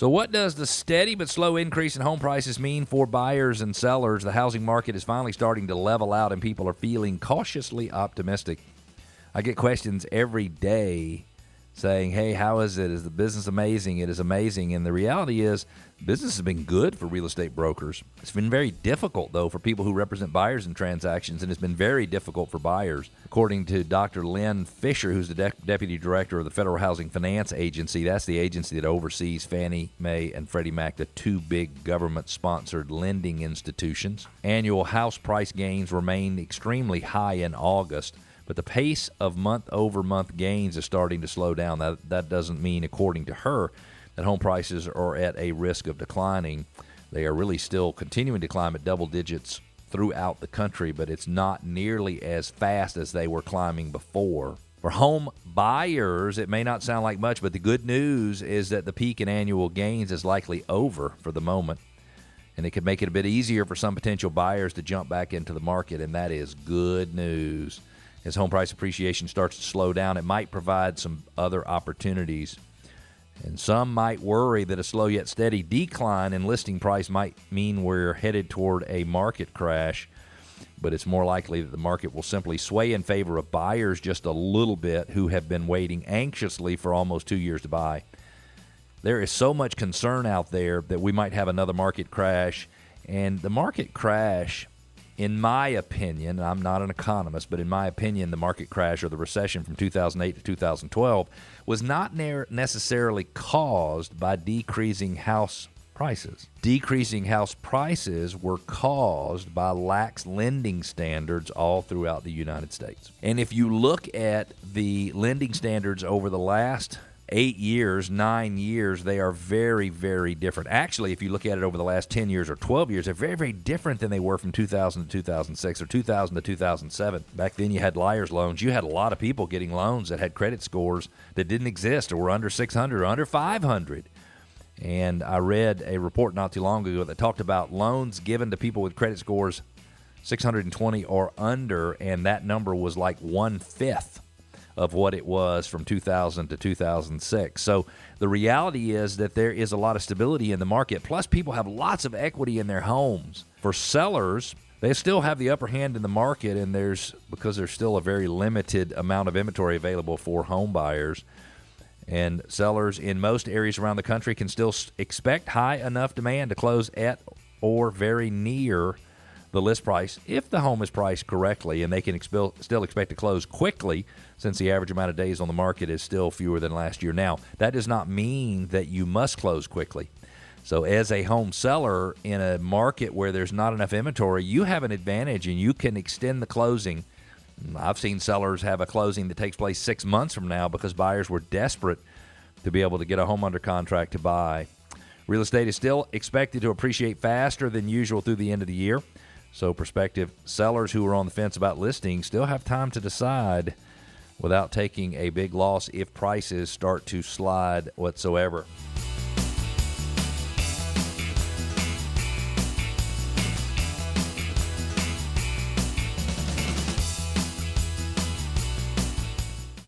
So what does the steady but slow increase in home prices mean for buyers and sellers? The housing market is finally starting to level out, and people are feeling cautiously optimistic. I get questions every day saying, hey, how is it? Is the business amazing? It is amazing. And the reality is business has been good for real estate brokers. It's been very difficult, though, for people who represent buyers in transactions, and it's been very difficult for buyers. According to Dr. Lynn Fisher, who's the Deputy Director of the Federal Housing Finance Agency, that's the agency that oversees Fannie Mae and Freddie Mac, the two big government-sponsored lending institutions. Annual house price gains remained extremely high in August, but the pace of month-over-month gains is starting to slow down. That doesn't mean, according to her, that home prices are at a risk of declining. They are really still continuing to climb at double digits throughout the country, but it's not nearly as fast as they were climbing before. For home buyers, it may not sound like much, but the good news is that the peak in annual gains is likely over for the moment, and it could make it a bit easier for some potential buyers to jump back into the market, and that is good news. As home price appreciation starts to slow down, it might provide some other opportunities. And some might worry that a slow yet steady decline in listing price might mean we're headed toward a market crash, but it's more likely that the market will simply sway in favor of buyers just a little bit who have been waiting anxiously for almost 2 years to buy. There is so much concern out there that we might have another market crash, and the market crash, in my opinion, I'm not an economist, but in my opinion, the market crash or the recession from 2008 to 2012 was not necessarily caused by decreasing house prices. Decreasing house prices were caused by lax lending standards all throughout the United States. And if you look at the lending standards over the last 8 years, 9 years, they are very, very different. Actually, if you look at it over the last 10 years or 12 years, they're very, very different than they were from 2000 to 2006 or 2000 to 2007. Back then, you had liar's loans. You had a lot of people getting loans that had credit scores that didn't exist or were under 600 or under 500. And I read a report not too long ago that talked about loans given to people with credit scores 620 or under, and that number was like 1/5 of what it was from 2000 to 2006. So the reality is that there is a lot of stability in the market. Plus, people have lots of equity in their homes. For sellers, they still have the upper hand in the market, and because there's still a very limited amount of inventory available for home buyers. And sellers in most areas around the country can still expect high enough demand to close at or very near the list price if the home is priced correctly, and they can still expect to close quickly since the average amount of days on the market is still fewer than last year. Now, that does not mean that you must close quickly. So as a home seller in a market where there's not enough inventory, you have an advantage and you can extend the closing. I've seen sellers have a closing that takes place 6 months from now because buyers were desperate to be able to get a home under contract to buy. Real estate is still expected to appreciate faster than usual through the end of the year. So prospective sellers who are on the fence about listing still have time to decide without taking a big loss if prices start to slide whatsoever.